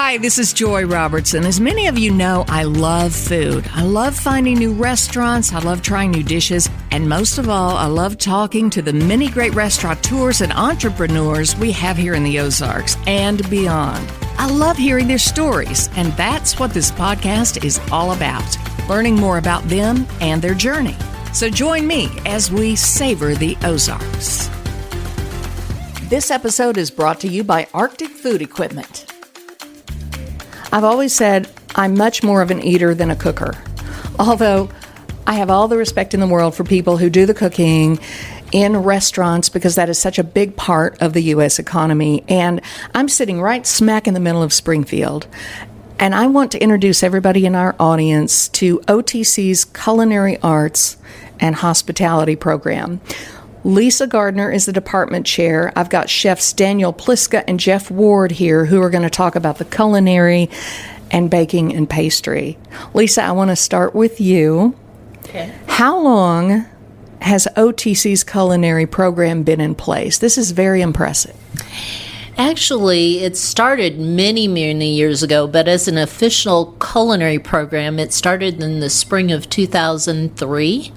Hi, this is Joy Robertson. As many of you know, I love food. I love finding new restaurants. I love trying new dishes. And most of all, I love talking to the many great restaurateurs and entrepreneurs we have here in the Ozarks and beyond. I love hearing their stories, and that's what this podcast is all about, learning more about them and their journey. So join me as we savor the Ozarks. This episode is brought to you by Arctic Food Equipment. I've always said I'm much more of an eater than a cooker, although I have all the respect in the world for people who do the cooking in restaurants because that is such a big part of the U.S. economy. And I'm sitting right smack in the middle of Springfield, and I want to introduce everybody in our audience to OTC's Culinary Arts and Hospitality program. Lisa Gardner is the department chair. I've got chefs Daniel Pliska and Jeff Ward here who are going to talk about the culinary and baking and pastry. Lisa, I want to start with you. Okay. How long has OTC's culinary program been in place? This is very impressive. Actually, it started many, many years ago, but as an official culinary program, it started in the spring of 2003.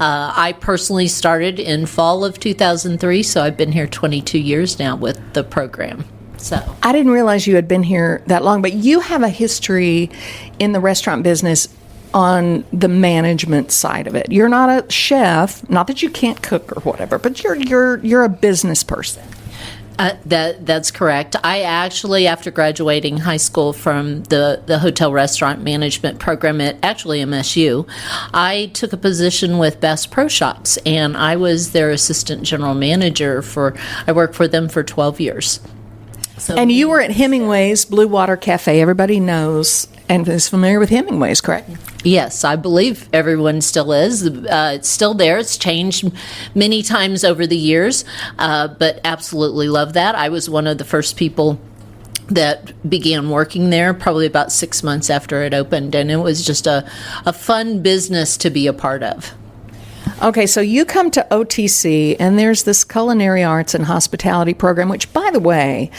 I personally started in fall of 2003, so I've been here 22 years now with the program. So I didn't realize you had been here that long, but you have a history in the restaurant business on the management side of it. You're not a chef, not that you can't cook or whatever, but you're a business person. That's correct. I actually, after graduating high school from the hotel restaurant management program at actually MSU, I took a position with Bass Pro Shops, and I was their assistant general manager I worked for them for 12 years. So, and you were at Hemingway's Blue Water Cafe. Everybody knows and is familiar with Hemingway's, correct? Yes, I believe everyone still is. It's still there. It's changed many times over the years, but absolutely love that. I was one of the first people that began working there probably about 6 months after it opened, and it was just a fun business to be a part of. Okay, so you come to OTC, and there's this Culinary Arts and Hospitality program, which, by the way,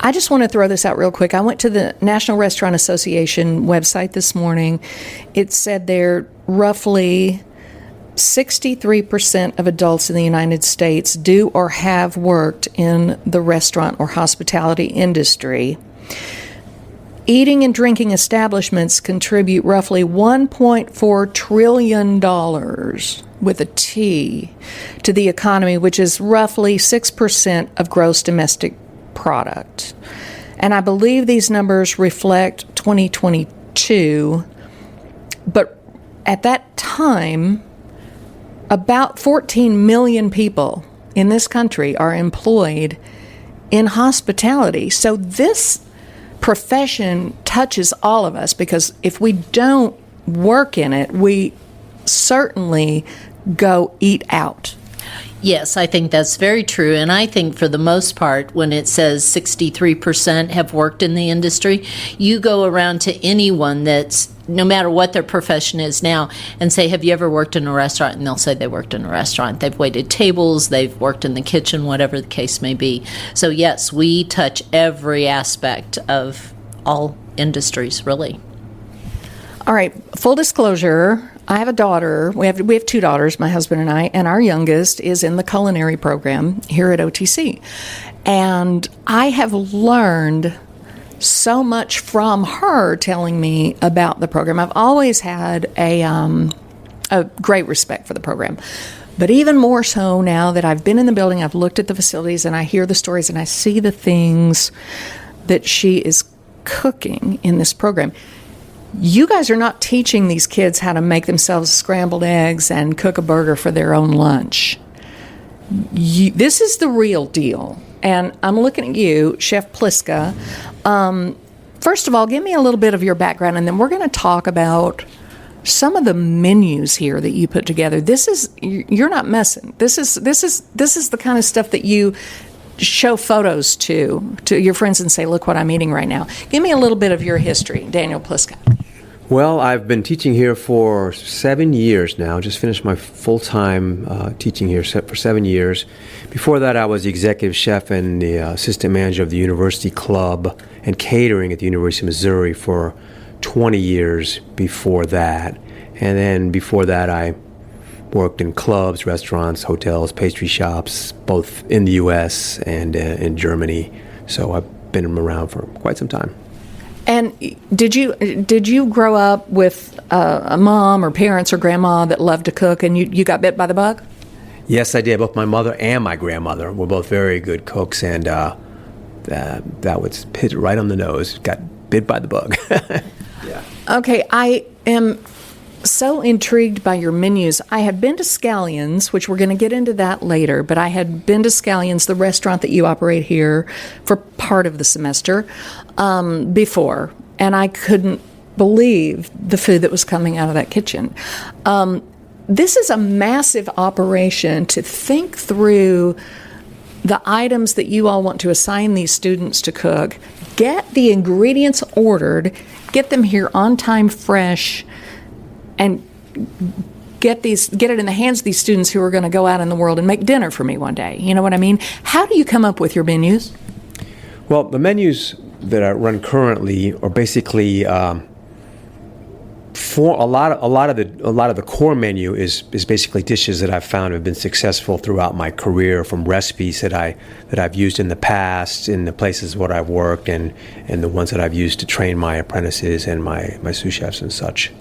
I just want to throw this out real quick. I went to the National Restaurant Association website this morning. It said there roughly 63% of adults in the United States do or have worked in the restaurant or hospitality industry. Eating and drinking establishments contribute roughly $1.4 trillion with a T to the economy, which is roughly 6% of gross domestic product. And I believe these numbers reflect 2022, but at that time, about 14 million people in this country are employed in hospitality. So this profession touches all of us because if we don't work in it, we certainly go eat out. Yes, I think that's very true. And I think for the most part, when it says 63% have worked in the industry, you go around to anyone that's, no matter what their profession is now, and say, have you ever worked in a restaurant? And they'll say they worked in a restaurant. They've waited tables, they've worked in the kitchen, whatever the case may be. So yes, we touch every aspect of all industries, really. All right, full disclosure, I have a daughter. We have two daughters, my husband and I, and our youngest is in the culinary program here at OTC. And I have learned so much from her telling me about the program. I've always had a great respect for the program. But even more so now that I've been in the building, I've looked at the facilities, and I hear the stories, and I see the things that she is cooking in this program. You guys are not teaching these kids how to make themselves scrambled eggs and cook a burger for their own lunch. This is the real deal. And I'm looking at you, Chef Pliska. First of all, give me a little bit of your background, and then we're going to talk about some of the menus here that you put together. You're not messing. This is the kind of stuff that you show photos to your friends and say, look what I'm eating right now. Give me a little bit of your history, Daniel Pliska. Well, I've been teaching here for 7 years now. Just finished my full-time teaching here for 7 years. Before that, I was the executive chef and the assistant manager of the University Club and catering at the University of Missouri for 20 years before that. And then before that, I worked in clubs, restaurants, hotels, pastry shops, both in the U.S. and in Germany. So I've been around for quite some time. And did you grow up with a mom or parents or grandma that loved to cook, and you got bit by the bug? Yes, I did. Both my mother and my grandmother were both very good cooks, and that was hit right on the nose. Got bit by the bug. Yeah. Okay, I am so intrigued by your menus. I had been to Scallions, which we're going to get into that later, but I had been to Scallions, the restaurant that you operate here, for part of the semester before, and I couldn't believe the food that was coming out of that kitchen. This is a massive operation to think through the items that you all want to assign these students to cook, get the ingredients ordered, get them here on time, fresh, and get it in the hands of these students who are going to go out in the world and make dinner for me one day. You know what I mean? How do you come up with your menus? Well, the menus that I run currently are basically for a lot of the core menu is basically dishes that I've found have been successful throughout my career, from recipes that I've used in the past in the places where I've worked, and the ones that I've used to train my apprentices and my sous chefs and such.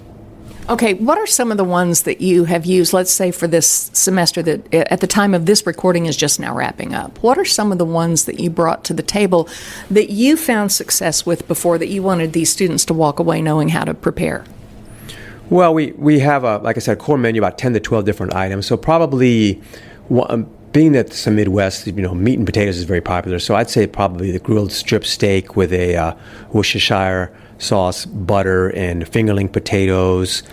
Okay, what are some of the ones that you have used, let's say for this semester that at the time of this recording is just now wrapping up? What are some of the ones that you brought to the table that you found success with before that you wanted these students to walk away knowing how to prepare? Well, we have, like I said, core menu, about 10 to 12 different items. So probably, being that it's the Midwest, meat and potatoes is very popular. So I'd say probably the grilled strip steak with a Worcestershire sauce, butter, and fingerling potatoes,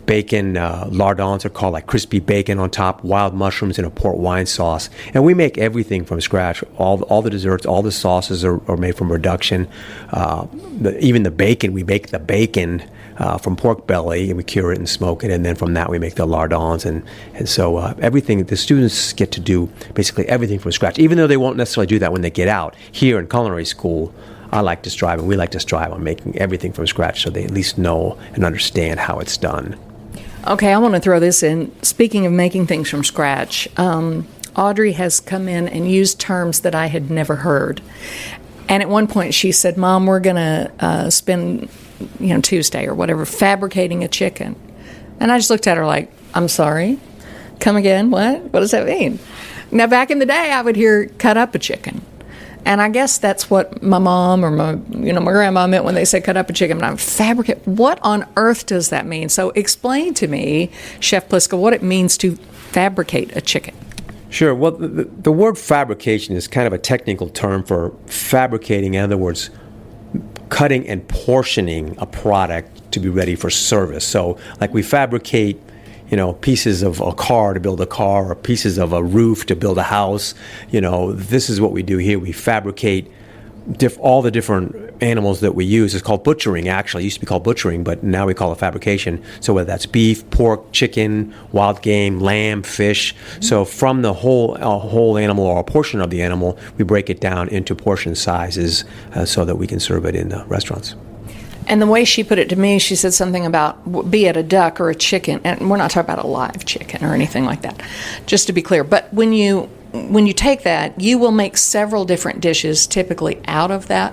bacon, lardons are called, like crispy bacon on top, wild mushrooms, and a port wine sauce. And we make everything from scratch. All the desserts, all the sauces are made from reduction. Even the bacon, we bake the bacon from pork belly, and we cure it and smoke it, and then from that we make the lardons, and so everything, the students get to do basically everything from scratch, even though they won't necessarily do that when they get out. Here in culinary school, I like to strive, and we like to strive on making everything from scratch so they at least know and understand how it's done. Okay, I want to throw this in. Speaking of making things from scratch, Audrey has come in and used terms that I had never heard. And at one point she said, "Mom, we're going to spend Tuesday or whatever fabricating a chicken." And I just looked at her like, "I'm sorry? Come again? What does that mean?" Now, back in the day, I would hear cut up a chicken. And I guess that's what my mom or my grandma meant when they said cut up a chicken. But I'm fabricate. What on earth does that mean? So explain to me, Chef Pliska, what it means to fabricate a chicken. Sure. Well, the word fabrication is kind of a technical term for fabricating. In other words, cutting and portioning a product to be ready for service. So, like, we fabricate pieces of a car to build a car, or pieces of a roof to build a house. This is what we do here. We fabricate all the different animals that we use. It's called butchering, actually. It used to be called butchering, but now we call it fabrication. So whether that's beef, pork, chicken, wild game, lamb, fish. So from the whole animal, or a portion of the animal, we break it down into portion sizes so that we can serve it in the restaurants. And the way she put it to me, she said something about, be it a duck or a chicken, and we're not talking about a live chicken or anything like that, just to be clear. But when you take that, you will make several different dishes typically out of that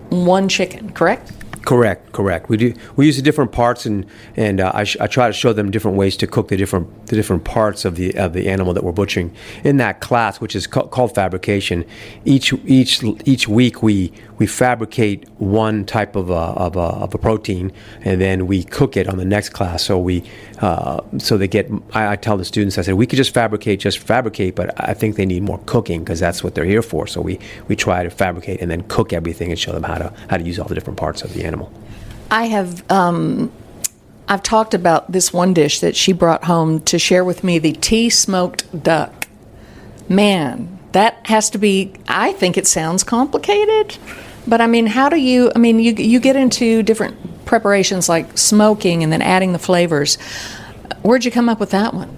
one chicken, correct? Correct. We use the different parts, and I try to show them different ways to cook the different parts of the animal that we're butchering in that class, which is called fabrication. Each week we fabricate one type of a protein, and then we cook it on the next class. So they get. I tell the students, I said, we could just fabricate, but I think they need more cooking, because that's what they're here for. So we try to fabricate and then cook everything and show them how to use all the different parts of the animal. I've talked about this one dish that she brought home to share with me, the tea smoked duck. Man, that has to be, I think it sounds complicated. But I mean, how do you? I mean, you get into different preparations like smoking and then adding the flavors. Where'd you come up with that one?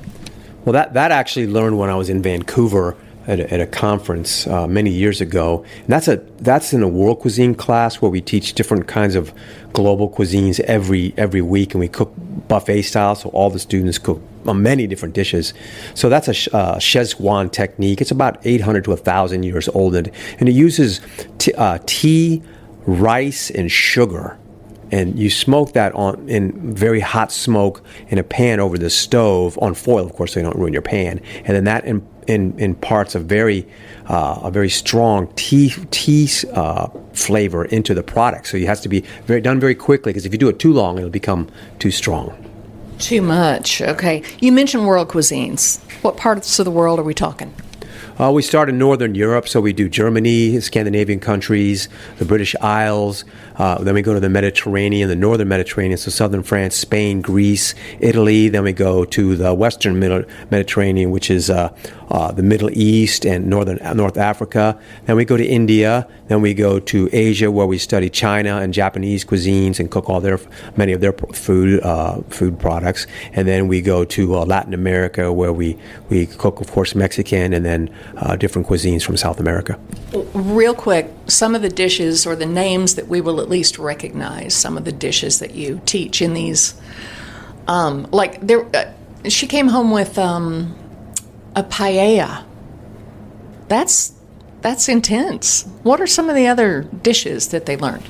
Well, that actually learned when I was in Vancouver at a conference many years ago. And that's in a world cuisine class where we teach different kinds of global cuisines every week, and we cook buffet style, so all the students cook many different dishes. So that's a Szechuan technique. It's about 800 to 1,000 years old, and it uses tea, rice, and sugar. And you smoke that in very hot smoke in a pan over the stove on foil, of course, so you don't ruin your pan. And then that imparts a very strong tea flavor into the product. So it has to be done very quickly, because if you do it too long, it'll become too strong. Too much. Okay. You mentioned world cuisines. What parts of the world are we talking? We start in Northern Europe, so we do Germany, Scandinavian countries, the British Isles. Then we go to the Mediterranean, the Northern Mediterranean, so Southern France, Spain, Greece, Italy. Then we go to the Western Mediterranean, which is the Middle East and North Africa. Then we go to India. Then we go to Asia, where we study China and Japanese cuisines and cook many of their food products. And then we go to Latin America, where we cook, of course, Mexican, and then different cuisines from South America. Real quick, some of the dishes or the names that we will at least recognize, some of the dishes that you teach in these, she came home with a paella. That's intense. What are some of the other dishes that they learned?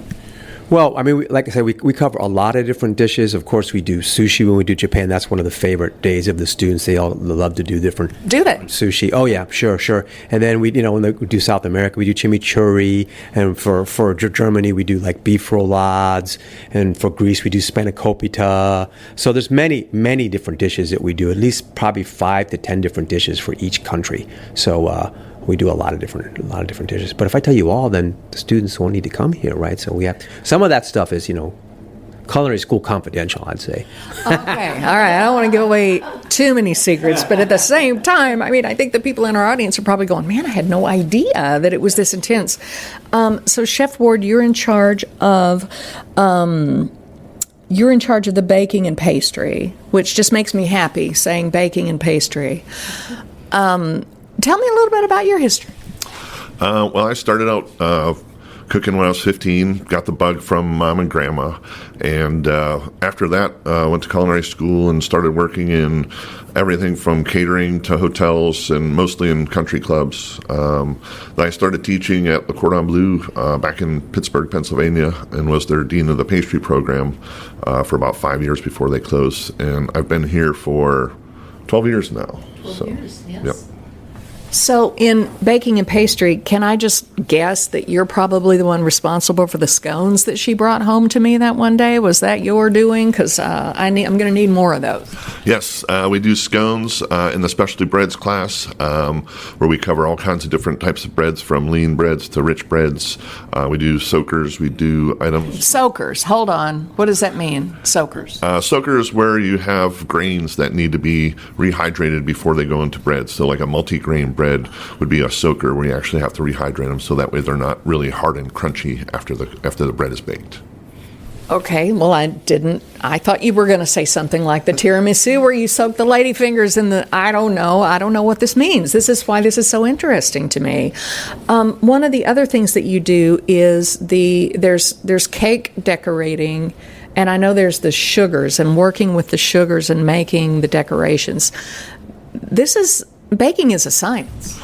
Well, I mean, like I said, we cover a lot of different dishes. Of course, we do sushi when we do Japan. That's one of the favorite days of the students. They all love to do different. Do they? Sushi. Oh, yeah, sure. And then when we do South America, we do chimichurri. And for Germany, we do like beef roulades. And for Greece, we do spanakopita. So there's many different dishes that we do. At least probably 5 to 10 different dishes for each country. So we do a lot of different dishes. But if I tell you all, then the students won't need to come here, right? So we have some of that stuff is, culinary school confidential, I'd say. Okay, all right. I don't want to give away too many secrets, but at the same time, I mean, I think the people in our audience are probably going, man, I had no idea that it was this intense. So Chef Ward, you're in charge of the baking and pastry, which just makes me happy saying baking and pastry. Tell me a little bit about your history. Well, I started out cooking when I was 15, got the bug from Mom and Grandma, and after that, went to culinary school and started working in everything from catering to hotels and mostly in country clubs. Then I started teaching at Le Cordon Bleu back in Pittsburgh, Pennsylvania, and was their dean of the pastry program for about 5 years before they closed. And I've been here for 12 years now. 12 years, yes. Yep. So in baking and pastry, can I just guess that you're probably the one responsible for the scones that she brought home to me that one day? Was that your doing? Because I'm going to need more of those. Yes, we do scones in the specialty breads class, where we cover all kinds of different types of breads, from lean breads to rich breads. We do soakers. We do items. Soakers. Hold on. What does that mean, soakers? Soakers, where you have grains that need to be rehydrated before they go into bread. So like a multi-grain bread would be a soaker, where you actually have to rehydrate them, so that way they're not really hard and crunchy after the bread is baked. Okay, well, I thought you were going to say something like the tiramisu, where you soak the lady fingers in the. I don't know what this means. This is why this is so interesting to me. One of the other things that you do is there's cake decorating, and I know there's the sugars and working with the sugars and making the decorations. Baking is a science.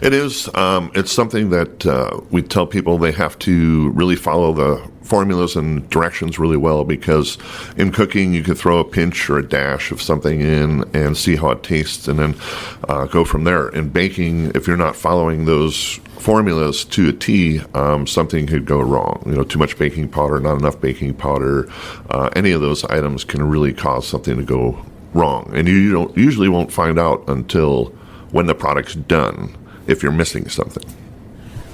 It is. It's something that we tell people they have to really follow the formulas and directions really well, because in cooking you can throw a pinch or a dash of something in and see how it tastes, and then go from there. In baking, if you're not following those formulas to a T, something could go wrong. Too much baking powder, not enough baking powder, any of those items can really cause something to go wrong, and you usually won't find out until when the product's done, if you're missing something.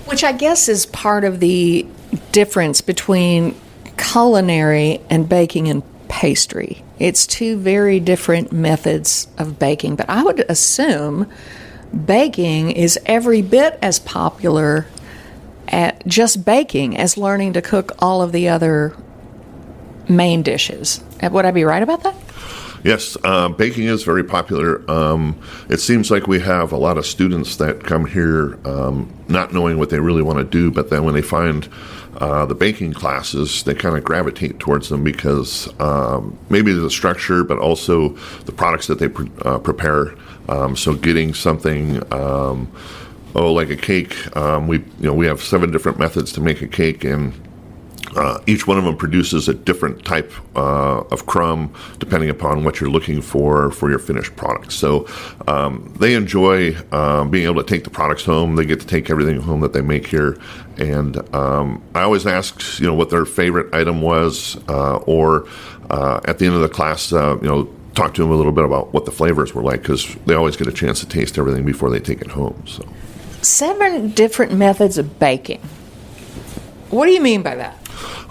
Which I guess is part of the difference between culinary and baking and pastry. It's two very different methods of baking, but I would assume baking is every bit as popular at just baking as learning to cook all of the other main dishes. Would I be right about that? Yes, baking is very popular. It seems like we have a lot of students that come here not knowing what they really want to do, but then when they find the baking classes, they kind of gravitate towards them because maybe the structure, but also the products that they prepare. So getting something, like a cake, we have 7 different methods to make a cake, and each one of them produces a different type of crumb depending upon what you're looking for your finished product. So they enjoy being able to take the products home. They get to take everything home that they make here. And I always ask, what their favorite item was, or at the end of the class, talk to them a little bit about what the flavors were like, because they always get a chance to taste everything before they take it home. So 7 different methods of baking. What do you mean by that?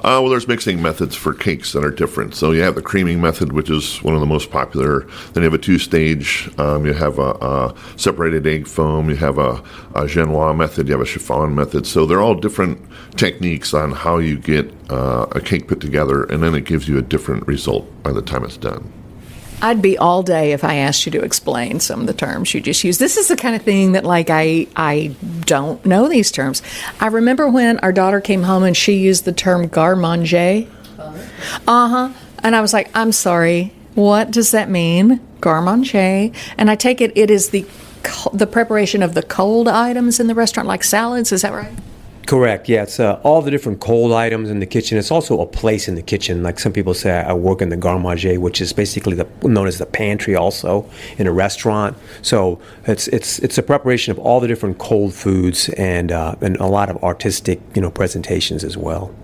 Well, there's mixing methods for cakes that are different. So you have the creaming method, which is one of the most popular. Then you have a 2-stage. You have a separated egg foam. You have a genoise method. You have a chiffon method. So they're all different techniques on how you get a cake put together, and then it gives you a different result by the time it's done. I'd be all day if I asked you to explain some of the terms you just used. This is the kind of thing that, I don't know these terms. I remember when our daughter came home and she used the term garde-manger. And I was like, I'm sorry, what does that mean? Garde-manger. And I take it is the preparation of the cold items in the restaurant, like salads. Is that right? Correct. Yeah, it's all the different cold items in the kitchen. It's also a place in the kitchen. Like some people say, I work in the garde-manger, which is basically known as the pantry, also in a restaurant. So it's a preparation of all the different cold foods and a lot of artistic, presentations as well.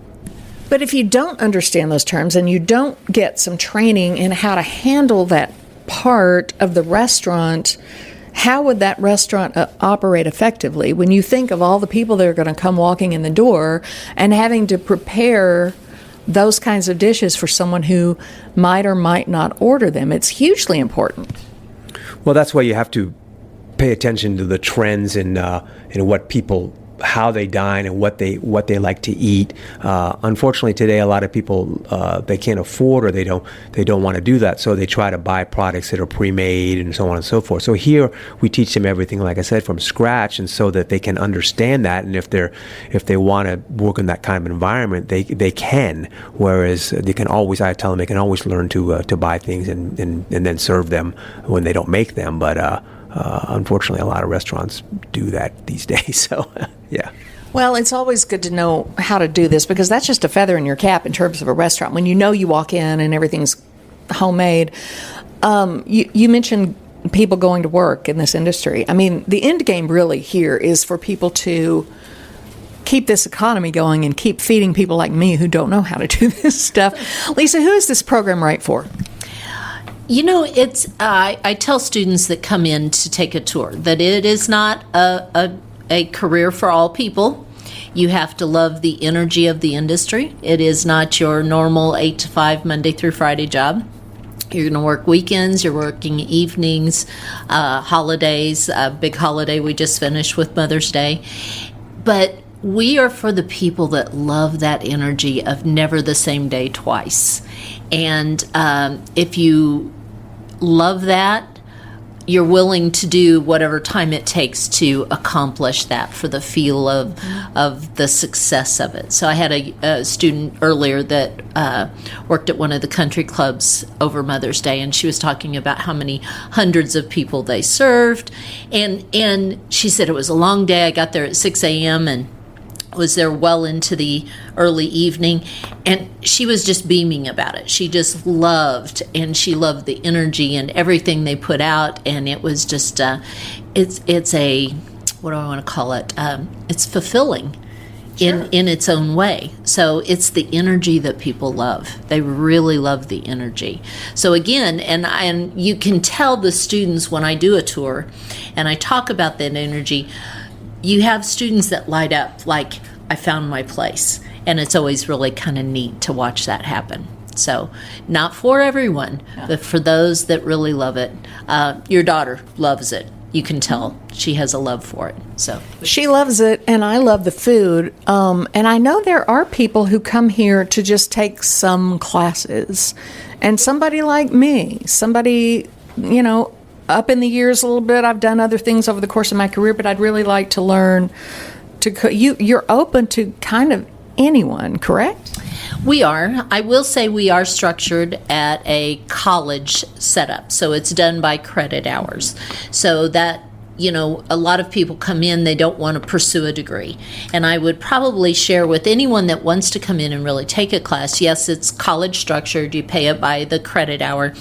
But if you don't understand those terms and you don't get some training in how to handle that part of the restaurant, how would that restaurant operate effectively when you think of all the people that are going to come walking in the door and having to prepare those kinds of dishes for someone who might or might not order them? It's hugely important. Well, that's why you have to pay attention to the trends in what people, how they dine and what they like to eat. Unfortunately, today a lot of people they can't afford, or they don't want to do that, so they try to buy products that are pre-made and so on and so forth. So here we teach them everything, like I said, from scratch, and so that they can understand that. And if they want to work in that kind of environment, they can. Whereas they can always, I tell them, they can always learn to buy things and then serve them when they don't make them. But unfortunately, a lot of restaurants do that these days. So, yeah. Well, it's always good to know how to do this, because that's just a feather in your cap in terms of a restaurant. When you walk in and everything's homemade. You mentioned people going to work in this industry. I mean, the end game really here is for people to keep this economy going and keep feeding people like me who don't know how to do this stuff. Lisa, who is this program right for? It's I tell students that come in to take a tour that it is not a career for all people. You have to love the energy of the industry. It is not your normal 8 to 5 Monday through Friday job. You're going to work weekends, you're working evenings, holidays, a big holiday we just finished with Mother's Day. But we are for the people that love that energy of never the same day twice. And if you love that, you're willing to do whatever time it takes to accomplish that for the feel of the success of it. So I had a student earlier that worked at one of the country clubs over Mother's Day, and she was talking about how many hundreds of people they served. And she said it was a long day. I got there at 6 a.m. and was there well into the early evening, and she was just beaming about it. She just loved, and she loved the energy and everything they put out, and it was just it's a, what do I want to call it, it's fulfilling. Sure. in its own way. So it's the energy that people love. They really love the energy. So again, and you can tell the students when I do a tour and I talk about that energy, you have students that light up like, I found my place. And it's always really kind of neat to watch that happen. So not for everyone, but for those that really love it. Your daughter loves it. you can tell she has a love for it. So She loves it, and I love the food. And I know there are people who come here to just take some classes. And somebody like me, somebody, up in the years a little bit, I've done other things over the course of my career, but I'd really like to learn to cook. You're open to kind of anyone, correct? we are. I will say we are structured at a college setup, so it's done by credit hours. So that, a lot of people come in, they don't want to pursue a degree. And I would probably share with anyone that wants to come in and really take a class, yes, it's college structured, you pay it by the credit hour.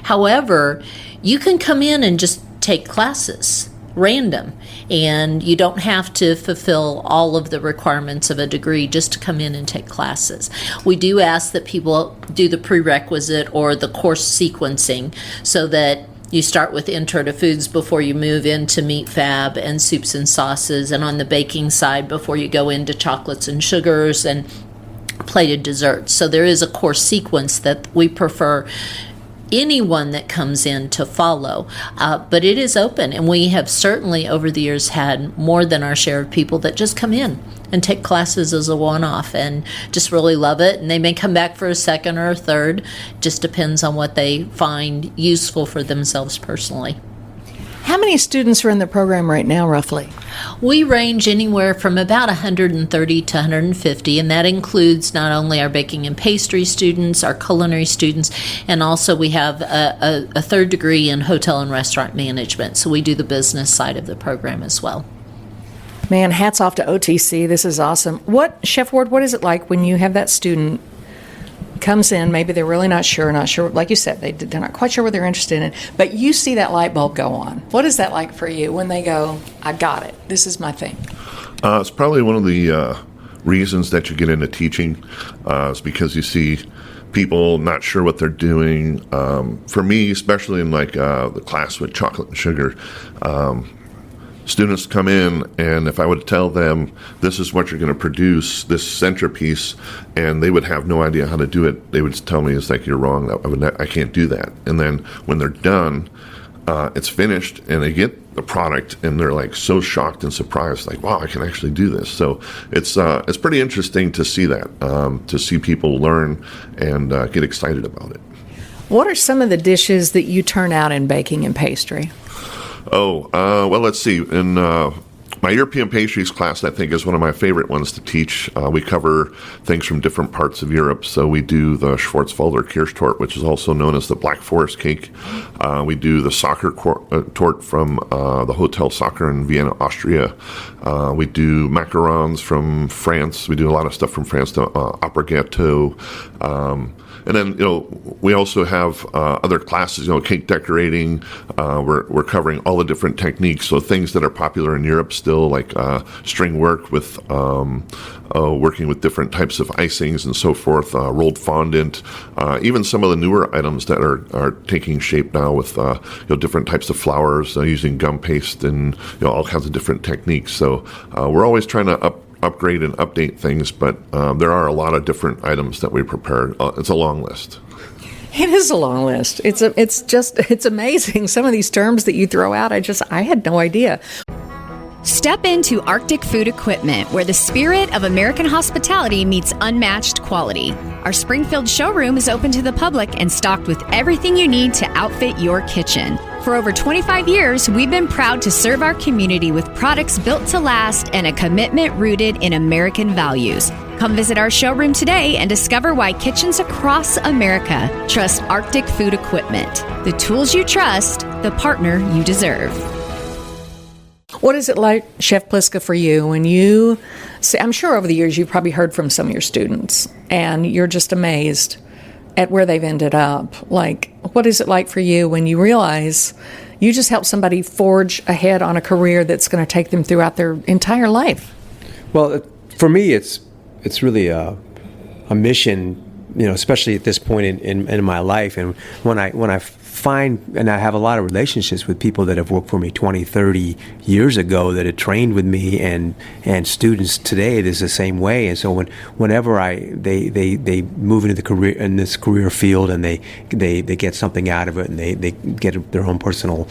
However, you can come in and just take classes, random, and you don't have to fulfill all of the requirements of a degree just to come in and take classes. We do ask that people do the prerequisite or the course sequencing so that you start with intro to foods before you move into meat fab and soups and sauces, and on the baking side before you go into chocolates and sugars and plated desserts. So there is a course sequence that we prefer anyone that comes in to follow, but it is open, and we have certainly over the years had more than our share of people that just come in and take classes as a one-off and just really love it, and they may come back for a second or a third. Just depends on what they find useful for themselves personally. How many students are in the program right now, roughly? We range anywhere from about 130 to 150, and that includes not only our baking and pastry students, our culinary students, and also we have a third degree in hotel and restaurant management, so we do the business side of the program as well. Man, hats off to OTC. This is awesome. Chef Ward, what is it like when you have that student comes in, maybe they're really not sure, like you said, they're not quite sure what they're interested in, but you see that light bulb go on. What is that like for you when they go, I got it, this is my thing? It's probably one of the reasons that you get into teaching is because you see people not sure what they're doing. For me, especially in the class with chocolate and sugar, students come in, and if I would tell them this is what you're going to produce, this centerpiece, and they would have no idea how to do it, they would tell me, it's like, you're wrong, I can't do that. And then when they're done, it's finished, and they get the product, and they're like so shocked and surprised, like, wow, I can actually do this. So it's pretty interesting to see that, to see people learn and get excited about it. What are some of the dishes that you turn out in baking and pastry? Well, let's see. In my European pastries class, I think, is one of my favorite ones to teach. We cover things from different parts of Europe. So we do the Schwarzwälder Kirschtorte, which is also known as the Black Forest cake. We do the Soccer torte from the Hotel Soccer in Vienna, Austria. We do macarons from France. We do a lot of stuff from France, to Opera Gâteau. And then, we also have other classes, cake decorating. We're covering all the different techniques. So things that are popular in Europe still, like string work with working with different types of icings and so forth, rolled fondant, even some of the newer items that are taking shape now with different types of flours, using gum paste and all kinds of different techniques. So we're always trying to upgrade and update things, but there are a lot of different items that we prepared. It's a long list. It is a long list. It's amazing. Some of these terms that you throw out, I had no idea. Step into Arctic Food Equipment, where the spirit of American hospitality meets unmatched quality. Our Springfield showroom is open to the public and stocked with everything you need to outfit your kitchen. For over 25 years, we've been proud to serve our community with products built to last and a commitment rooted in American values. Come visit our showroom today and discover why kitchens across America trust Arctic Food Equipment. The tools you trust, the partner you deserve. What is it like, Chef Pliska, for you when you see, I'm sure over the years you've probably heard from some of your students and you're just amazed at where they've ended up. Like, what is it like for you when you realize you just helped somebody forge ahead on a career that's going to take them throughout their entire life? Well, for me, it's really a mission, especially at this point in my life. And when I find, and I have a lot of relationships with people that have worked for me 20, 30 years ago that had trained with me, and students today, it is the same way. And so whenever they move into this career field, and they get something out of it, and they get their own personal,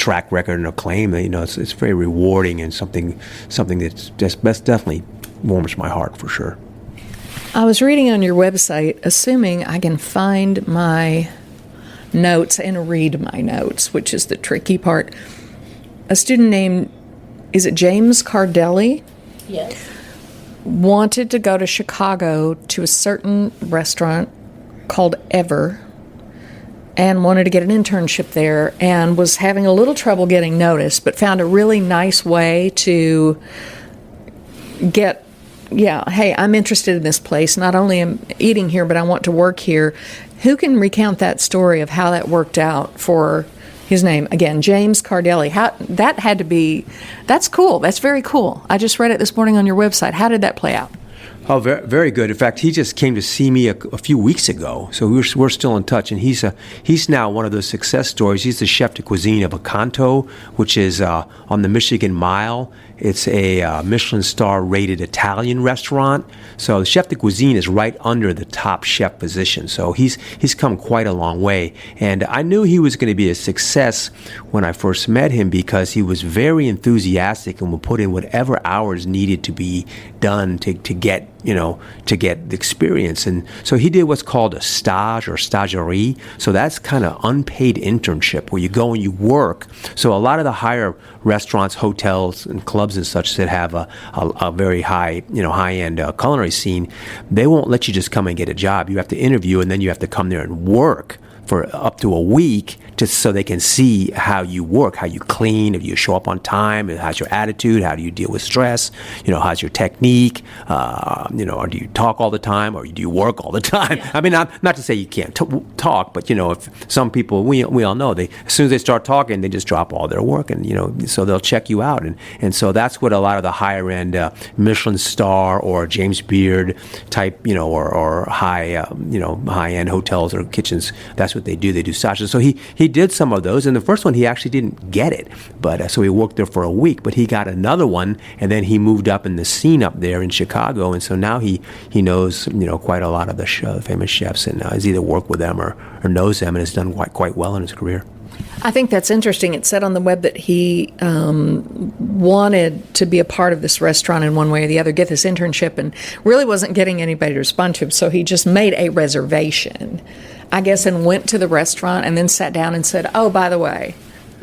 track record and acclaim. It's very rewarding and something that's definitely warms my heart for sure. I was reading on your website, assuming I can find my notes and read my notes, which is the tricky part. A student named, is it James Cardelli? Yes. Wanted to go to Chicago to a certain restaurant called Ever and wanted to get an internship there and was having a little trouble getting noticed, but found a really nice way to get, hey, I'm interested in this place. Not only am eating here, but I want to work here. Who can recount that story of how that worked out for his name? Again, James Cardelli. That's cool. That's very cool. I just read it this morning on your website. How did that play out? Oh, very, very good. In fact, he just came to see me a few weeks ago, so we're still in touch. And he's now one of those success stories. He's the chef de cuisine of Acanto, which is on the Michigan Mile. It's a Michelin star rated Italian restaurant. So the chef de cuisine is right under the top chef position. So he's come quite a long way. And I knew he was going to be a success when I first met him because he was very enthusiastic and would put in whatever hours needed to be done to get the experience. And so he did what's called a stage or stagiaire. So that's kind of unpaid internship where you go and you work. So a lot of the higher restaurants, hotels, and clubs and such that have a very high-end culinary scene, they won't let you just come and get a job. You have to interview, and then you have to come there and work for up to a week just so they can see how you work, how you clean, if you show up on time, how's your attitude, how do you deal with stress, how's your technique, or do you talk all the time, or do you work all the time? Yeah. I mean, not to say you can't talk, but, if some people, we all know, as soon as they start talking, they just drop all their work, and, so they'll check you out. And so that's what a lot of the higher end Michelin star or James Beard type, or high-end hotels or kitchens, that's what they do. They do stages. So he did some of those, and the first one he actually didn't get it, but so he worked there for a week. But he got another one, and then he moved up in the scene up there in Chicago, and so now he knows quite a lot of the famous chefs, and has either worked with them or knows them, and has done quite well in his career. I think that's interesting. It said on the web that he wanted to be a part of this restaurant in one way or the other, get this internship, and really wasn't getting anybody to respond to him, so he just made a reservation, I guess, and went to the restaurant and then sat down and said, oh, by the way,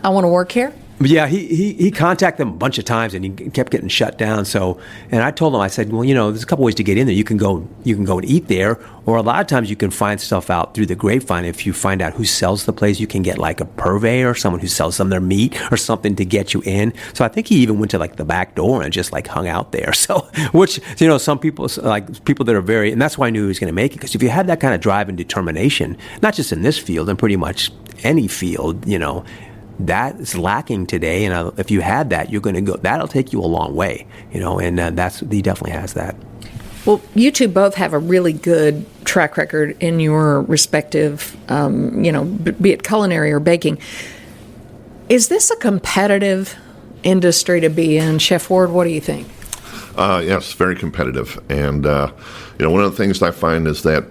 I want to work here. Yeah, he contacted them a bunch of times, and he kept getting shut down. So, and I told him, I said, well, there's a couple ways to get in there. You can go and eat there, or a lot of times you can find stuff out through the grapevine. If you find out who sells the place, you can get like a purveyor or someone who sells some of their meat or something to get you in. So I think he even went to like the back door and just like hung out there. So, which some people, like people that are very, and that's why I knew he was going to make it, because if you have that kind of drive and determination, not just in this field, and pretty much any field, that is lacking today, and if you had that, you're going to go. That'll take you a long way, and he definitely has that. Well, you two both have a really good track record in your respective, be it culinary or baking. Is this a competitive industry to be in, Chef Ward? What do you think? Yes, very competitive, and one of the things I find is that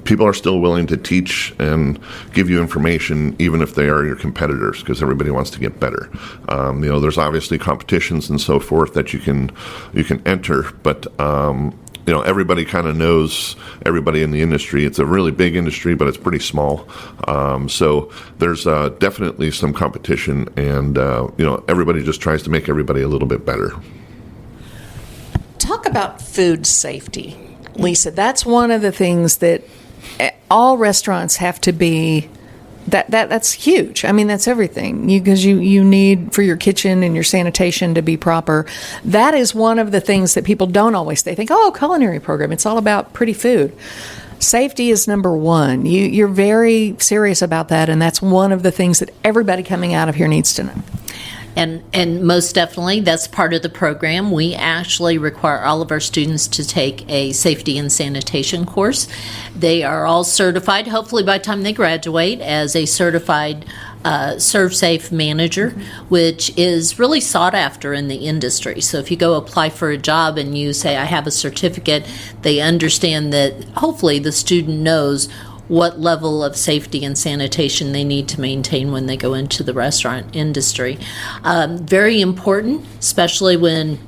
people are still willing to teach and give you information, even if they are your competitors, because everybody wants to get better. There's obviously competitions and so forth that you can enter, but everybody kind of knows everybody in the industry. It's a really big industry, but it's pretty small. So there's definitely some competition, and everybody just tries to make everybody a little bit better. Talk about food safety, Lisa. That's one of the things that all restaurants have to be. That's huge. I mean, that's everything. Because you need for your kitchen and your sanitation to be proper. That is one of the things that people don't always. They think, oh, culinary program, it's all about pretty food. Safety is number one. You're very serious about that, and that's one of the things that everybody coming out of here needs to know. And most definitely, that's part of the program. We actually require all of our students to take a safety and sanitation course. They are all certified, hopefully by the time they graduate, as a certified ServSafe manager, which is really sought after in the industry. So if you go apply for a job and you say, I have a certificate, they understand that hopefully the student knows what level of safety and sanitation they need to maintain when they go into the restaurant industry. Very important, especially when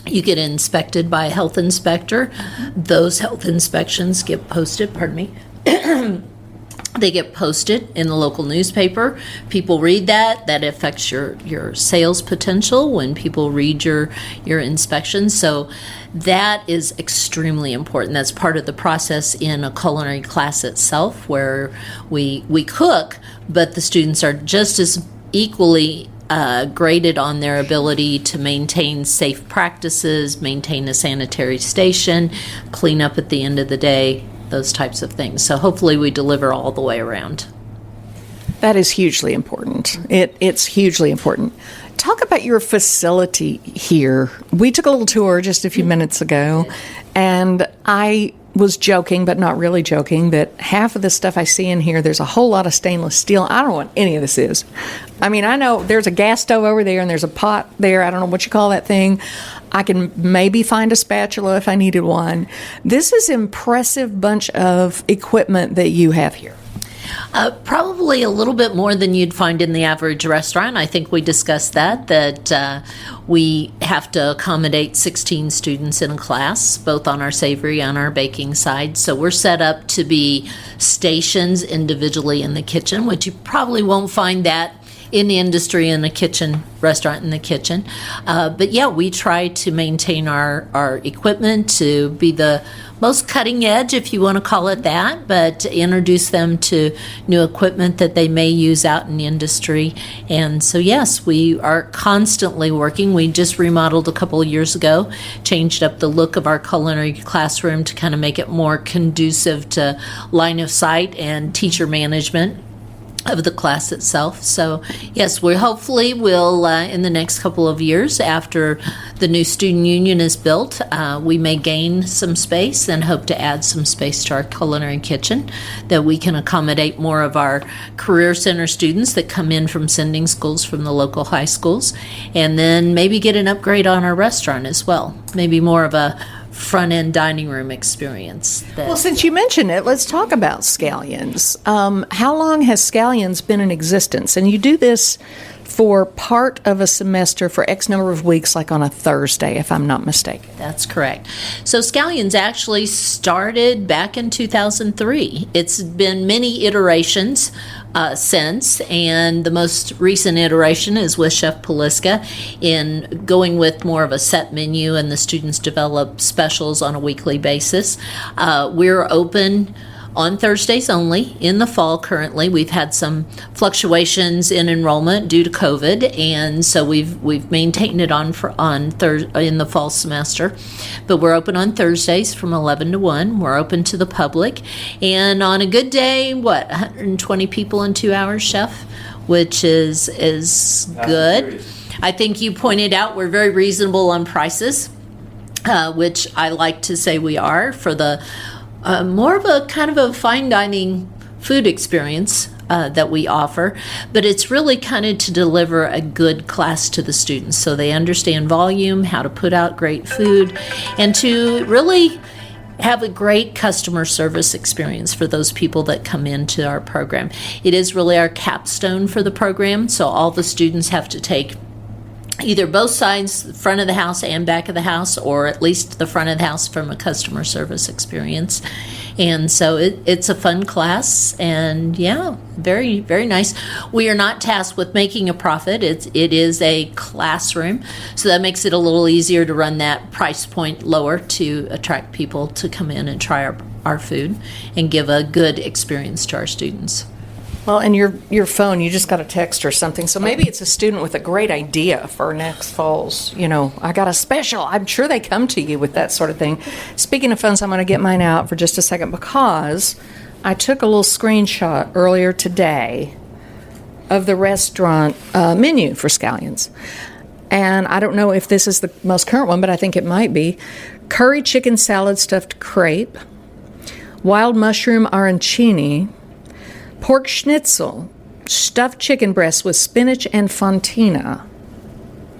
you get inspected by a health inspector. Those health inspections get posted, they get posted in the local newspaper. People read that. That affects your sales potential when people read your inspections. So that is extremely important. That's part of the process in a culinary class itself, where we cook, but the students are just as equally graded on their ability to maintain safe practices, maintain a sanitary station, clean up at the end of the day, those types of things. So hopefully we deliver all the way around. That is hugely important. It's hugely important. Talk about your facility here. We took a little tour just a few minutes ago, and I was joking, but not really joking, that half of the stuff I see in here, there's a whole lot of stainless steel. I don't know what any of this is. I mean, I know there's a gas stove over there, and there's a pot there. I don't know what you call that thing. I can maybe find a spatula if I needed one. This is an impressive bunch of equipment that you have here. Probably a little bit more than you'd find in the average restaurant. I think we discussed that we have to accommodate 16 students in a class, both on our savory and our baking side. So we're set up to be stations individually in the kitchen, which you probably won't find that in the industry in a kitchen, restaurant in the kitchen. But yeah, we try to maintain our equipment to be the most cutting edge, if you want to call it that, but introduce them to new equipment that they may use out in the industry. And so yes, we are constantly working. We just remodeled a couple of years ago, changed up the look of our culinary classroom to kind of make it more conducive to line of sight and teacher management of the class itself. So yes, we hopefully will in the next couple of years, after the new student union is built, we may gain some space and hope to add some space to our culinary kitchen, that we can accommodate more of our career center students that come in from sending schools from the local high schools, and then maybe get an upgrade on our restaurant as well, maybe more of a front-end dining room experience. Well, since you mentioned it, let's talk about Scallions. How long has Scallions been in existence? And you do this for part of a semester for X number of weeks, like on a Thursday, if I'm not mistaken. That's correct. So Scallions actually started back in 2003. It's been many iterations since, and the most recent iteration is with Chef Pliska in going with more of a set menu, and the students develop specials on a weekly basis. We're open on Thursdays only in the fall. Currently, we've had some fluctuations in enrollment due to COVID, and so we've maintained it in the fall semester. But we're open on Thursdays from 11 to 1. We're open to the public, and on a good day, 120 people in 2 hours, Chef, which is good. I think you pointed out we're very reasonable on prices, which I like to say we are for the more of a kind of a fine dining food experience that we offer, but it's really kind of to deliver a good class to the students so they understand volume, how to put out great food, and to really have a great customer service experience for those people that come into our program. It is really our capstone for the program, so all the students have to take either both sides, front of the house and back of the house, or at least the front of the house from a customer service experience. And so it's a fun class, and yeah, very, very nice. We are not tasked with making a profit. It is a classroom, so that makes it a little easier to run that price point lower to attract people to come in and try our food and give a good experience to our students. Well, and your phone, you just got a text or something. So maybe it's a student with a great idea for next fall's, I got a special. I'm sure they come to you with that sort of thing. Speaking of phones, I'm going to get mine out for just a second because I took a little screenshot earlier today of the restaurant menu for Scallions. And I don't know if this is the most current one, but I think it might be. Curry chicken salad stuffed crepe, wild mushroom arancini, pork schnitzel, stuffed chicken breast with spinach and fontina.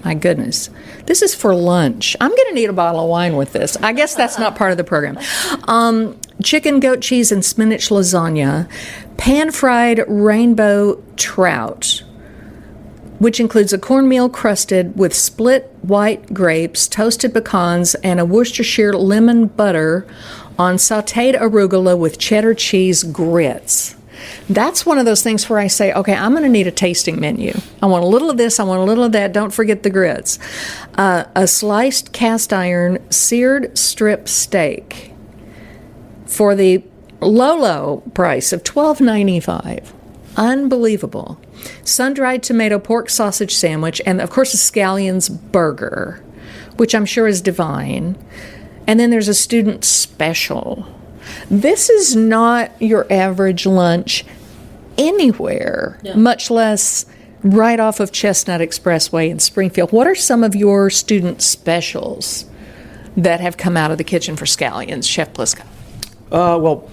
My goodness. This is for lunch. I'm going to need a bottle of wine with this. I guess that's not part of the program. chicken, goat cheese, and spinach lasagna, pan-fried rainbow trout, which includes a cornmeal crusted with split white grapes, toasted pecans, and a Worcestershire lemon butter on sautéed arugula with cheddar cheese grits. That's one of those things where I say, okay, I'm going to need a tasting menu. I want a little of this, I want a little of that, don't forget the grits. A sliced cast iron seared strip steak for the low price of $12.95. Unbelievable. Sun-dried tomato pork sausage sandwich, and of course a Scallions burger, which I'm sure is divine. And then there's a student special. This is not your average lunch anywhere, much less right off of Chestnut Expressway in Springfield. What are some of your student specials that have come out of the kitchen for Scallions, Chef Pliska? Well,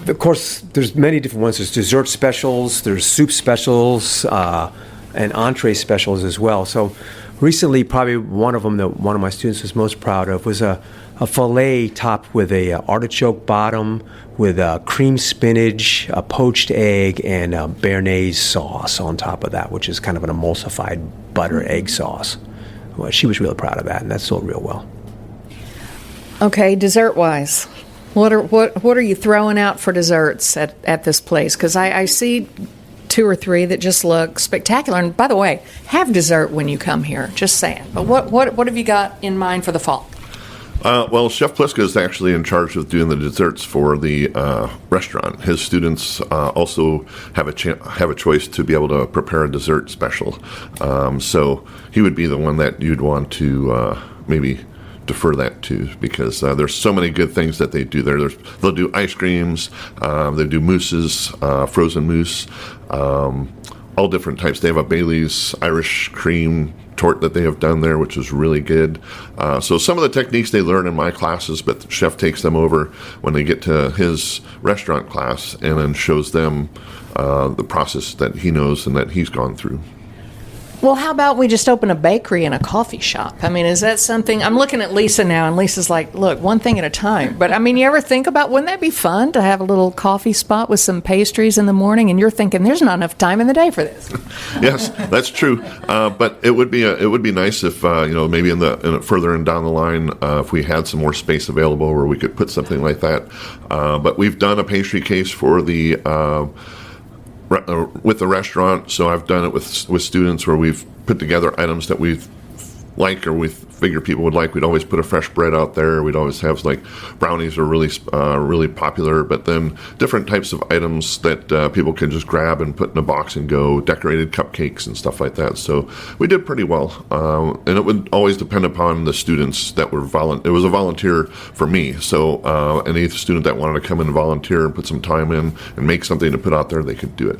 of course, there's many different ones. There's dessert specials, there's soup specials, and entree specials as well. So recently, probably one of them that one of my students was most proud of was a filet topped with a artichoke bottom with cream spinach, a poached egg, and a béarnaise sauce on top of that, which is kind of an emulsified butter egg sauce. Well, she was really proud of that, and that sold real well. Okay, dessert-wise, what are you throwing out for desserts at this place? Because I see 2 or 3 that just look spectacular. And by the way, have dessert when you come here. Just saying. But what have you got in mind for the fall? Well, Chef Pliska is actually in charge of doing the desserts for the restaurant. His students also have a choice to be able to prepare a dessert special. So he would be the one that you'd want to maybe defer that to, because there's so many good things that they do there. They'll do ice creams, they do mousses, frozen mousse, all different types. They have a Bailey's Irish cream tort that they have done there, which is really good. So some of the techniques they learn in my classes, but the chef takes them over when they get to his restaurant class and then shows them the process that he knows and that he's gone through. Well, how about we just open a bakery and a coffee shop? I mean, is that something? I'm looking at Lisa now, and Lisa's like, look, one thing at a time. But, I mean, you ever think about, wouldn't that be fun to have a little coffee spot with some pastries in the morning? And you're thinking, there's not enough time in the day for this. Yes, that's true. But it would be nice if, maybe further in down the line, if we had some more space available where we could put something like that. But we've done a pastry case for the with the restaurant, so I've done it with students where we've put together items that we like or we figure people would like. We'd always put a fresh bread out there. We'd always have, like, brownies are really popular, but then different types of items that people can just grab and put in a box and go, decorated cupcakes and stuff like that. So we did pretty well, and it would always depend upon the students that were it was a volunteer for me, so any student that wanted to come in and volunteer and put some time in and make something to put out there, they could do it.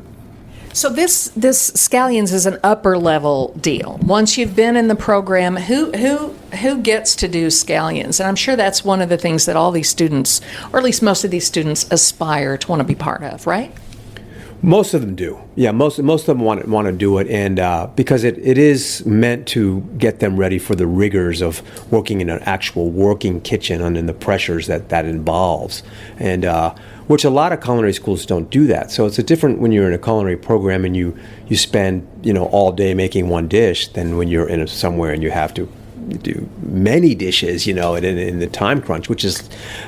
So this Scallions is an upper level deal. Once you've been in the program, who gets to do Scallions? And I'm sure that's one of the things that all these students, or at least most of these students, aspire to want to be part of, right? Most of them do. Yeah, most of them want to do it, and because it is meant to get them ready for the rigors of working in an actual working kitchen and in the pressures that involves, and which a lot of culinary schools don't do that. So it's a different when you're in a culinary program and you spend all day making one dish than when you're in somewhere and you have to do many dishes, in the time crunch,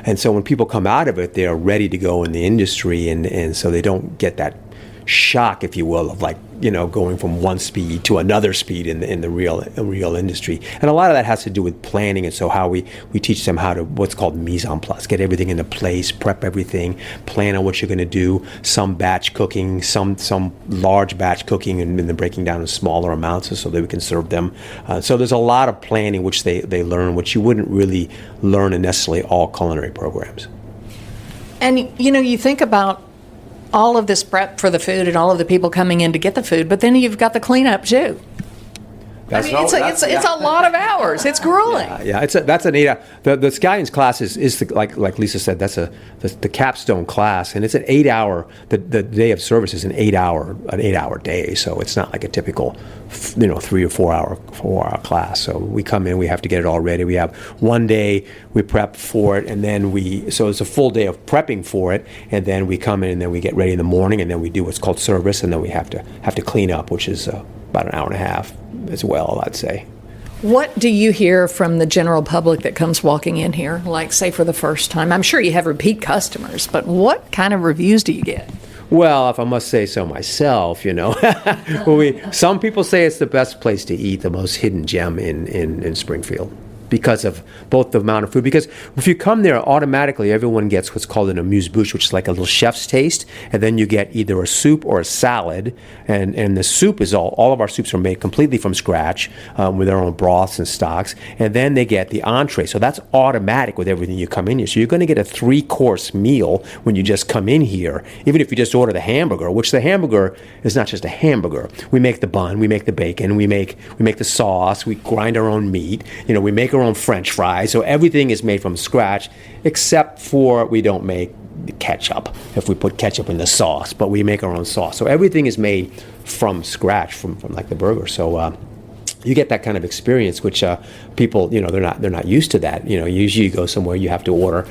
and so when people come out of it, they're ready to go in the industry, and so they don't get that shock, if you will, of going from one speed to another speed in the real industry. And a lot of that has to do with planning, and so how we teach them how to what's called mise en place, get everything into place, prep everything, plan on what you're going to do, some batch cooking, some large batch cooking, and then breaking down in smaller amounts so that we can serve them. So there's a lot of planning which they learn, which you wouldn't really learn in necessarily all culinary programs. And you think about all of this prep for the food and all of the people coming in to get the food, but then you've got the cleanup too. It's a lot of hours. It's grueling. That's an 8 hour. The Scallions class is like Lisa said, that's the capstone class, and it's an 8 hour. The day of service is an 8 hour day, so it's not like a typical 3 or 4 hour class. So we come in, we have to get it all ready. We have one day we prep for it, and then so it's a full day of prepping for it, and then we come in and then we get ready in the morning, and then we do what's called service, and then we have to clean up, which is about an hour and a half as well, I'd say. What do you hear from the general public that comes walking in here, like, say, for the first time? I'm sure you have repeat customers, but what kind of reviews do you get? Well, if I must say so myself, some people say it's the best place to eat, the most hidden gem in Springfield, because of both the amount of food. Because if you come there, automatically everyone gets what's called an amuse-bouche, which is like a little chef's taste, and then you get either a soup or a salad. And the soup is all of our soups are made completely from scratch with their own broths and stocks. And then they get the entree. So that's automatic with everything you come in here. So you're going to get a 3-course meal when you just come in here, even if you just order the hamburger, which the hamburger is not just a hamburger. We make the bun, we make the bacon, we make the sauce, we grind our own meat, we make our own French fries. So everything is made from scratch, except for we don't make ketchup if we put ketchup in the sauce, but we make our own sauce. So everything is made from scratch, from like the burger. So you get that kind of experience, which people, they're not used to that. Usually you go somewhere, you have to order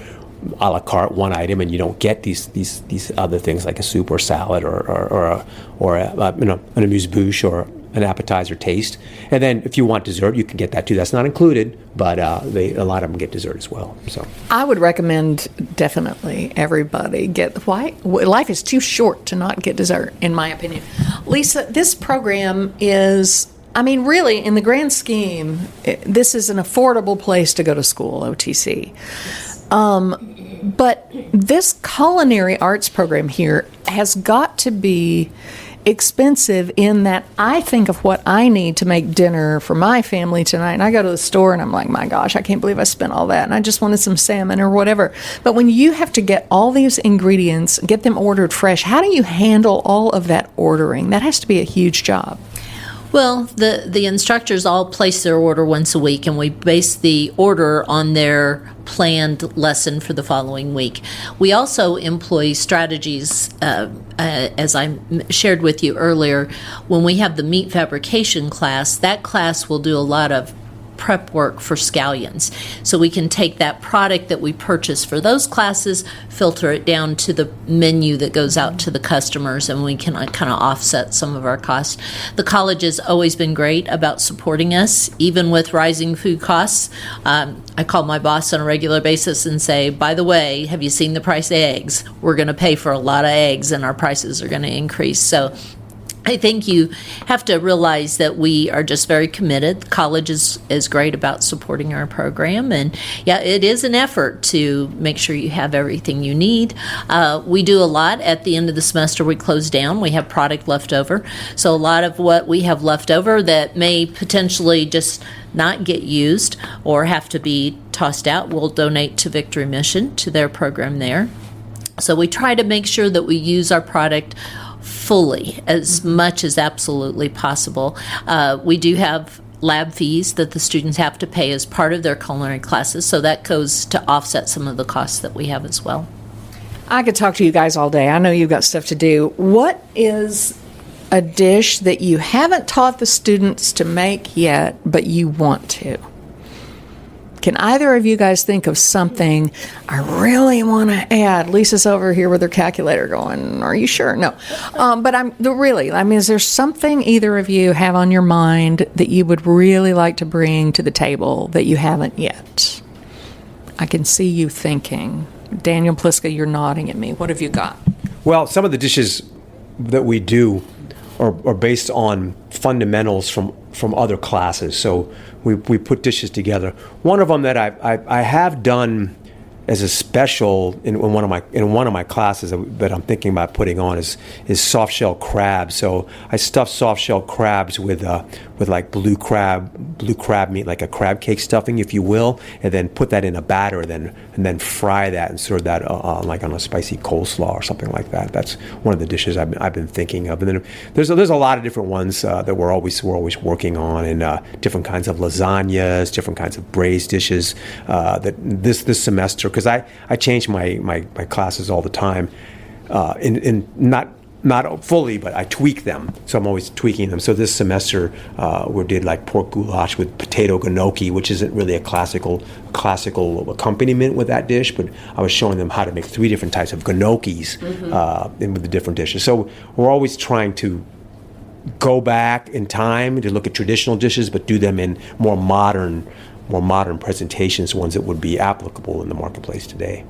a la carte one item, and you don't get these other things like a soup or salad or an amuse-bouche or an appetizer taste. And then if you want dessert, you can get that too. That's not included, but a lot of them get dessert as well. So I would recommend definitely everybody get life is too short to not get dessert, in my opinion. Lisa, this program is, really, in the grand scheme, this is an affordable place to go to school, OTC. But this culinary arts program here has got to be expensive, in that I think of what I need to make dinner for my family tonight, and I go to the store and I'm like, my gosh, I can't believe I spent all that, and I just wanted some salmon or whatever. But when you have to get all these ingredients, get them ordered fresh, how do you handle all of that ordering? That has to be a huge job. Well, the instructors all place their order once a week, and we base the order on their planned lesson for the following week. We also employ strategies, as I shared with you earlier. When we have the meat fabrication class, that class will do a lot of prep work for Scallions. So we can take that product that we purchase for those classes, filter it down to the menu that goes out to the customers, and we can kind of offset some of our costs. The college has always been great about supporting us, even with rising food costs. I call my boss on a regular basis and say, by the way, have you seen the price of eggs? We're going to pay for a lot of eggs, and our prices are going to increase. So I think you have to realize that we are just very committed. The college is great about supporting our program, and it is an effort to make sure you have everything you need. We do a lot at the end of the semester. We close down. We have product left over. So a lot of what we have left over that may potentially just not get used or have to be tossed out, we'll donate to Victory Mission, to their program there. So we try to make sure that we use our product fully, as much as absolutely possible. We do have lab fees that the students have to pay as part of their culinary classes, so that goes to offset some of the costs that we have as well. I could talk to you guys all day. I know you've got stuff to do. What is a dish that you haven't taught the students to make yet, but you want to? Can either of you guys think of something I really want to add? Lisa's over here with her calculator going, are you sure? No. But is there something either of you have on your mind that you would really like to bring to the table that you haven't yet? I can see you thinking. Daniel Pliska, you're nodding at me. What have you got? Well, some of the dishes that we do are based on fundamentals from other classes. So we put dishes together. One of them that I have done as a special in one of my classes that I'm thinking about putting on is soft shell crabs. So I stuff soft shell crabs with like blue crab meat, like a crab cake stuffing, if you will, and then put that in a batter, and then fry that and serve that like on a spicy coleslaw or something like that. That's one of the dishes I've been thinking of. And then there's a lot of different ones that we're always working on, and different kinds of lasagnas, different kinds of braised dishes. That this semester, because I change my classes all the time, in not fully, but I tweak them. So I'm always tweaking them. So this semester we did like pork goulash with potato gnocchi, which isn't really a classical accompaniment with that dish, but I was showing them how to make 3 different types of gnocchis in with the different dishes. So we're always trying to go back in time to look at traditional dishes, but do them in more modern presentations, ones that would be applicable in the marketplace today.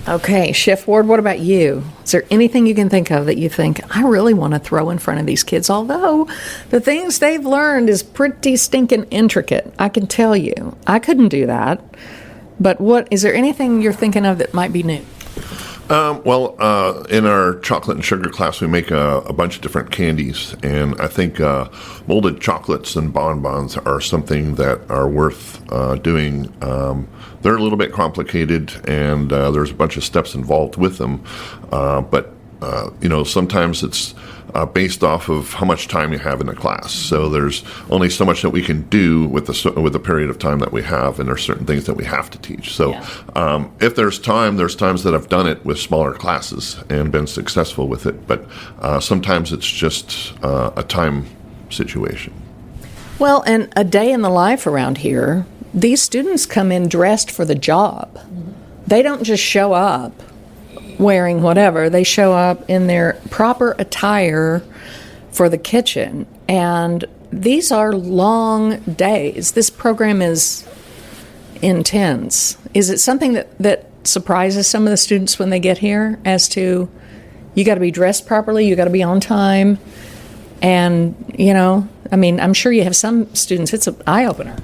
Okay, Chef Ward, what about you? Is there anything you can think of that you think, I really want to throw in front of these kids, although the things they've learned is pretty stinking intricate, I can tell you. I couldn't do that. But is there anything you're thinking of that might be new? In our chocolate and sugar class, we make a bunch of different candies, and I think molded chocolates and bonbons are something that are worth doing. They're a little bit complicated, and there's a bunch of steps involved with them, but sometimes it's based off of how much time you have in the class. So there's only so much that we can do with the period of time that we have, and there's certain things that we have to teach. So if there's times that I've done it with smaller classes and been successful with it, but sometimes it's just a time situation. Well, and a day in the life around here, these students come in dressed for the job. They don't just show up wearing whatever. They show up in their proper attire for the kitchen. And these are long days. This program is intense. Is it something that surprises some of the students when they get here as to, you got to be dressed properly, you got to be on time, and, I'm sure you have some students, it's an eye-opener.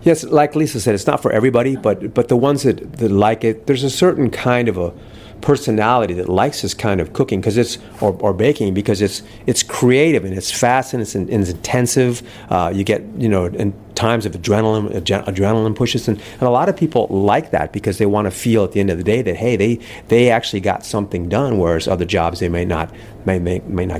Yes, like Lisa said, it's not for everybody, but the ones that like it, there's a certain kind of a personality that likes this kind of cooking or baking, because it's creative and it's fast and it's intensive. You get in times of adrenaline pushes, and a lot of people like that because they want to feel at the end of the day that hey, they actually got something done, whereas other jobs they may not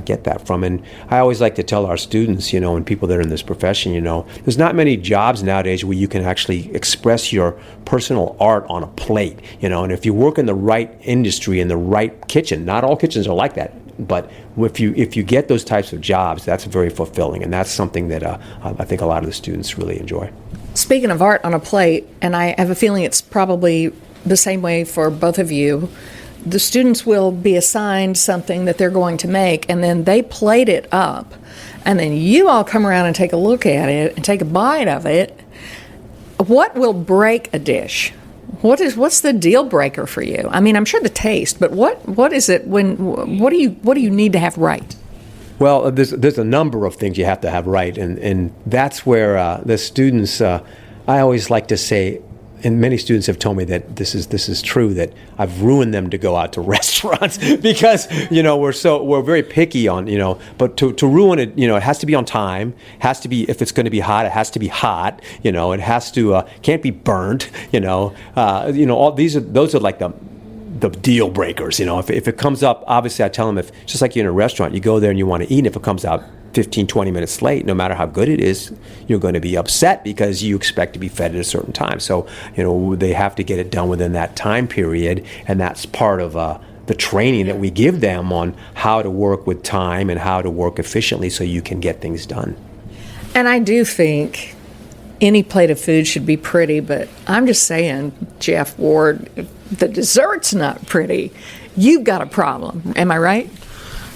get that from. And I always like to tell our students, and people that are in this profession, there's not many jobs nowadays where you can actually express your personal art on a plate, and if you work in the right industry, in the right kitchen, not all kitchens are like that, but if you get those types of jobs, that's very fulfilling, and that's something that I think a lot of the students really enjoy. Speaking of art on a plate, and I have a feeling it's probably the same way for both of you, the students will be assigned something that they're going to make, and then they plate it up, and then you all come around and take a look at it and take a bite of it. What will break a dish? What's the deal breaker for you? I mean, I'm sure the taste, but what is it what do you need to have right? Well, there's a number of things you have to have right, and that's where the students. I always like to say, and many students have told me that this is true, that I've ruined them to go out to restaurants because we're very picky on but to ruin it, it has to be on time, has to be, if it's going to be hot, it has to be hot, it has to can't be burnt, all those are like the deal breakers. If it comes up, obviously I tell them, if just like you're in a restaurant, you go there and you want to eat, and if it comes out 15-20 minutes late, no matter how good it is, you're going to be upset because you expect to be fed at a certain time. So they have to get it done within that time period, and that's part of the training that we give them on how to work with time and how to work efficiently so you can get things done. And I do think any plate of food should be pretty, but I'm just saying, Jeff Ward, if the dessert's not pretty, you've got a problem. Am I right?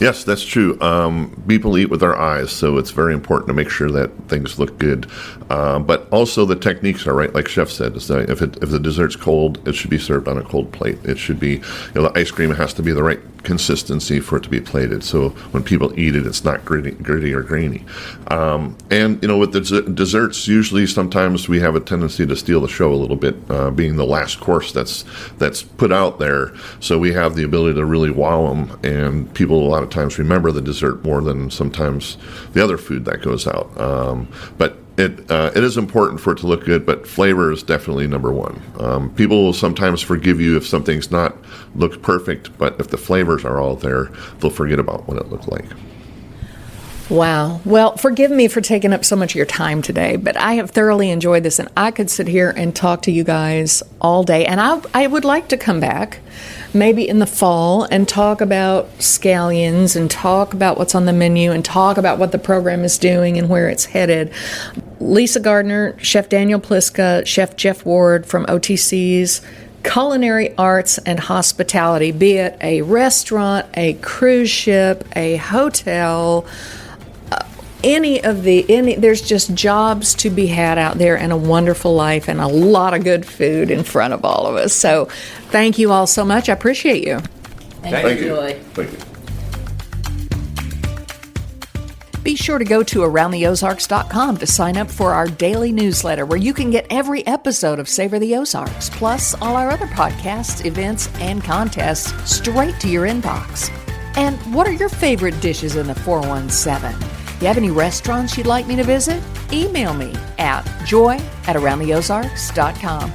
Yes, that's true. People eat with their eyes, so it's very important to make sure that things look good. But also the techniques are right, like Chef said. If the dessert's cold, it should be served on a cold plate. It should be, the ice cream has to be the right consistency for it to be plated. So when people eat it, it's not gritty or grainy. And with the desserts, usually sometimes we have a tendency to steal the show a little bit, being the last course that's put out there. So we have the ability to really wow them, and people a lot of times remember the dessert more than sometimes the other food that goes out. But it is important for it to look good, but flavor is definitely number one. People will sometimes forgive you if something's not looked perfect, but if the flavors are all there, they'll forget about what it looked like. Wow. Well, forgive me for taking up so much of your time today, but I have thoroughly enjoyed this, and I could sit here and talk to you guys all day. And I would like to come back maybe in the fall and talk about Scallions and talk about what's on the menu and talk about what the program is doing and where it's headed. Lisa Gardner, Chef Daniel Pliska, Chef Jeff Ward from OTC's Culinary Arts and Hospitality, be it a restaurant, a cruise ship, a hotel, there's just jobs to be had out there and a wonderful life and a lot of good food in front of all of us. So thank you all so much. I appreciate you. Thank you, Joy. Thank you. Be sure to go to AroundTheOzarks.com to sign up for our daily newsletter where you can get every episode of Savor the Ozarks, plus all our other podcasts, events, and contests straight to your inbox. And what are your favorite dishes in the 417? You have any restaurants you'd like me to visit? Email me at joy@AroundTheOzarks.com.